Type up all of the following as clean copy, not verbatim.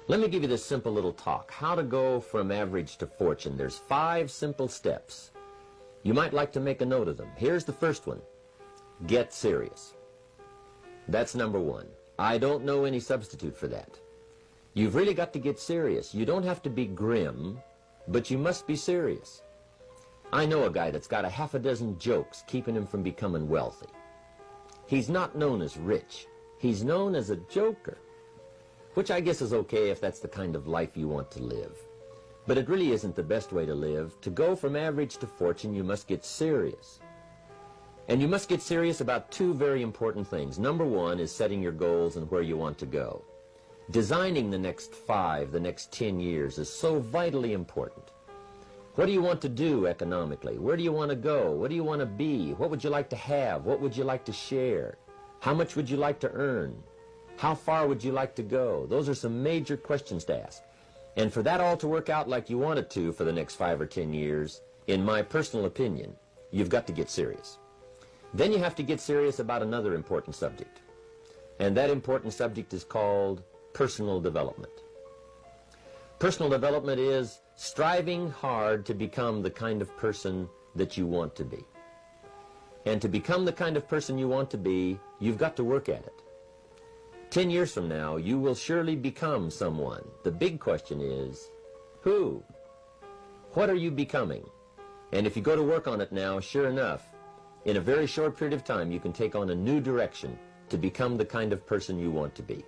Let me give you this simple little talk. How to go from average to fortune. There's 5 simple steps. You might like to make a note of them. Here's the first one. Get serious. That's number 1. I don't know any substitute for that. You've really got to get serious. You don't have to be grim, but you must be serious. I know a guy that's got a half a dozen jokes keeping him from becoming wealthy. He's not known as rich. He's known as a joker, which I guess is okay if that's the kind of life you want to live. But it really isn't the best way to live. To go from average to fortune, you must get serious. And you must get serious about 2 very important things. Number 1 is setting your goals and where you want to go. Designing the next 5, the next 10 years is so vitally important. What do you want to do economically? Where do you want to go? What do you want to be? What would you like to have? What would you like to share? How much would you like to earn? How far would you like to go? Those are some major questions to ask. And for that all to work out like you want it to for the next 5 or 10 years, in my personal opinion, you've got to get serious. Then you have to get serious about another important subject. And that important subject is called personal development. Personal development is striving hard to become the kind of person that you want to be. And to become the kind of person you want to be, you've got to work at it. 10 years from now, you will surely become someone. The big question is, who? What are you becoming? And if you go to work on it now, sure enough, in a very short period of time, you can take on a new direction to become the kind of person you want to be.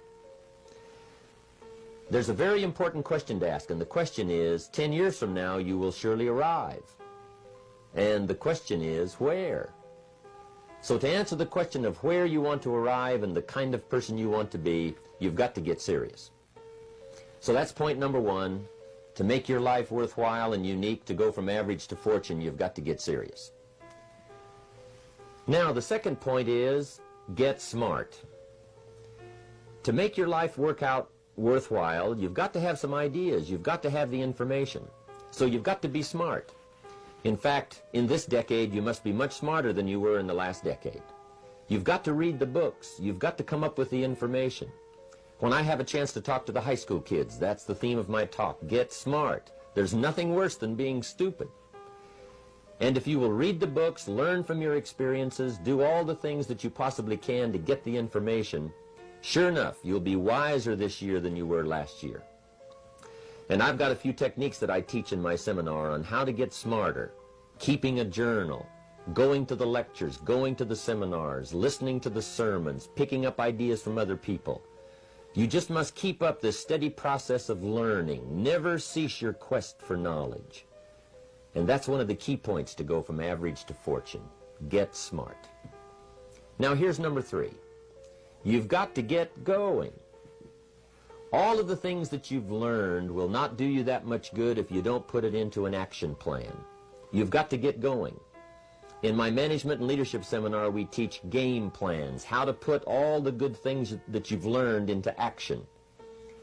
There's a very important question to ask, and the question is, 10 years from now, you will surely arrive. And the question is, where? So to answer the question of where you want to arrive and the kind of person you want to be, you've got to get serious. So that's point number 1. To make your life worthwhile and unique, to go from average to fortune, you've got to get serious. Now, the second point is, get smart. To make your life work out worthwhile, you've got to have some ideas. You've got to have the information. So you've got to be smart. In fact, in this decade, you must be much smarter than you were in the last decade. You've got to read the books. You've got to come up with the information. When I have a chance to talk to the high school kids, that's the theme of my talk. Get smart. There's nothing worse than being stupid. And if you will read the books, learn from your experiences, do all the things that you possibly can to get the information, sure enough, you'll be wiser this year than you were last year. And I've got a few techniques that I teach in my seminar on how to get smarter, keeping a journal, going to the lectures, going to the seminars, listening to the sermons, picking up ideas from other people. You just must keep up this steady process of learning. Never cease your quest for knowledge. And that's one of the key points to go from average to fortune. Get smart. Now here's number 3. You've got to get going. All of the things that you've learned will not do you that much good if you don't put it into an action plan. You've got to get going. In my management and leadership seminar, we teach game plans, how to put all the good things that you've learned into action.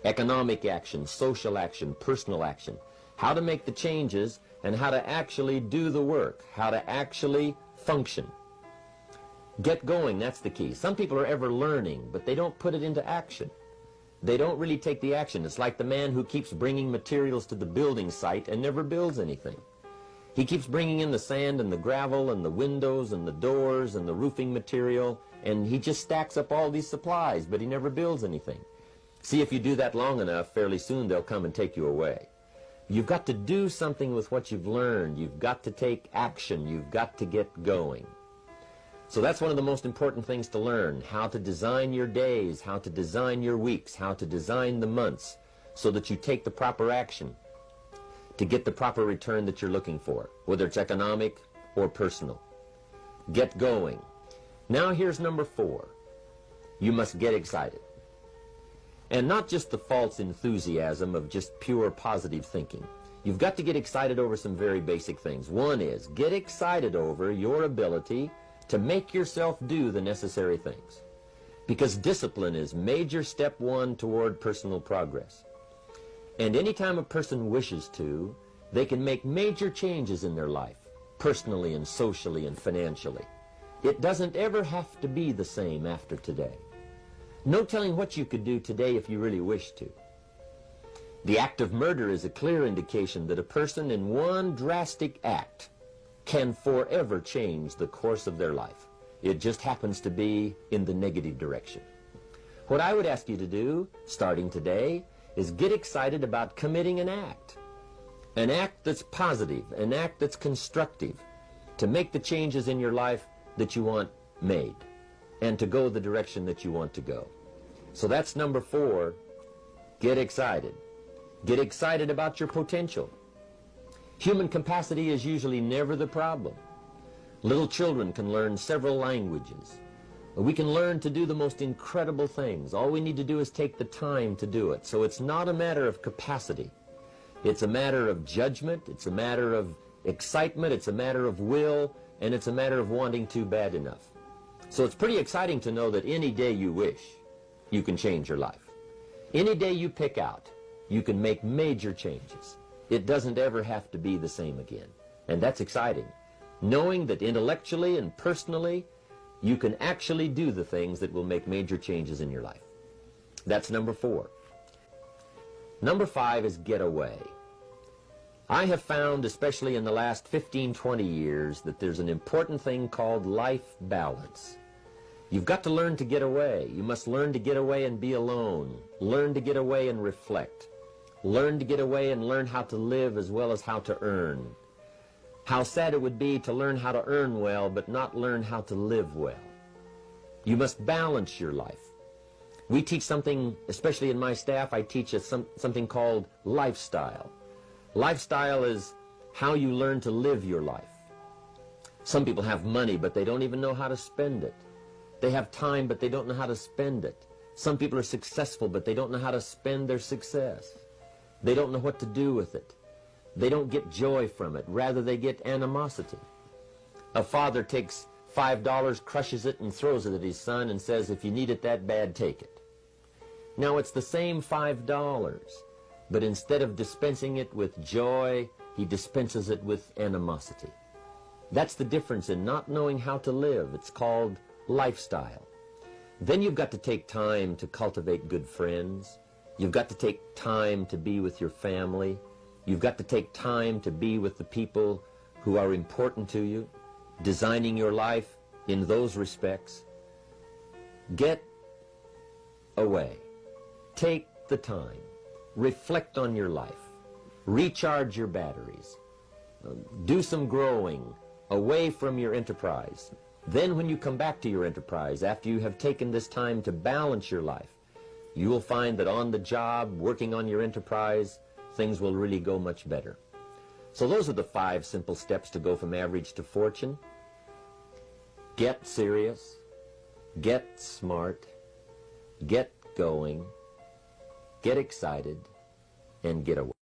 Economic action, social action, personal action. How to make the changes and how to actually do the work, how to actually function. Get going, that's the key. Some people are ever learning, but they don't put it into action. They don't really take the action. It's like the man who keeps bringing materials to the building site and never builds anything. He keeps bringing in the sand and the gravel and the windows and the doors and the roofing material, and he just stacks up all these supplies, but he never builds anything. See, if you do that long enough, fairly soon they'll come and take you away. You've got to do something with what you've learned. You've got to take action. You've got to get going. So that's one of the most important things to learn, how to design your days, how to design your weeks, how to design the months, so that you take the proper action to get the proper return that you're looking for, whether it's economic or personal. Get going. Now here's number 4. You must get excited. And not just the false enthusiasm of just pure positive thinking. You've got to get excited over some very basic things. One is, get excited over your ability to make yourself do the necessary things. Because discipline is major step 1 toward personal progress. And anytime a person wishes to, they can make major changes in their life, personally and socially and financially. It doesn't ever have to be the same after today. No telling what you could do today if you really wish to. The act of murder is a clear indication that a person in one drastic act can forever change the course of their life. It just happens to be in the negative direction. What I would ask you to do, starting today, is get excited about committing an act that's positive, an act that's constructive, to make the changes in your life that you want made, and to go the direction that you want to go. So that's number 4, get excited. Get excited about your potential. Human capacity is usually never the problem. Little children can learn several languages. We can learn to do the most incredible things. All we need to do is take the time to do it. So it's not a matter of capacity. It's a matter of judgment. It's a matter of excitement. It's a matter of will. And it's a matter of wanting to bad enough. So it's pretty exciting to know that any day you wish, you can change your life. Any day you pick out, you can make major changes. It doesn't ever have to be the same again. And that's exciting. Knowing that intellectually and personally, you can actually do the things that will make major changes in your life. That's number 4. Number 5 is get away. I have found, especially in the last 15, 20 years, that there's an important thing called life balance. You've got to learn to get away. You must learn to get away and be alone. Learn to get away and reflect. Learn to get away and learn how to live as well as how to earn. How sad it would be to learn how to earn well but not learn how to live well. You must balance your life. We teach something, especially in my staff, I teach something called lifestyle. Lifestyle is how you learn to live your life. Some people have money, but they don't even know how to spend it. They have time, but they don't know how to spend it. Some people are successful, but they don't know how to spend their success. They don't know what to do with it. They don't get joy from it. Rather, they get animosity. A father takes $5, crushes it, and throws it at his son and says, if you need it that bad, take it. Now, it's the same $5, but instead of dispensing it with joy, he dispenses it with animosity. That's the difference in not knowing how to live. It's called lifestyle. Then you've got to take time to cultivate good friends. You've got to take time to be with your family. You've got to take time to be with the people who are important to you, designing your life in those respects. Get away. Take the time. Reflect on your life. Recharge your batteries. Do some growing away from your enterprise. Then when you come back to your enterprise, after you have taken this time to balance your life, you will find that on the job, working on your enterprise, things will really go much better. So those are the 5 simple steps to go from average to fortune. Get serious, get smart, get going, get excited, and get away.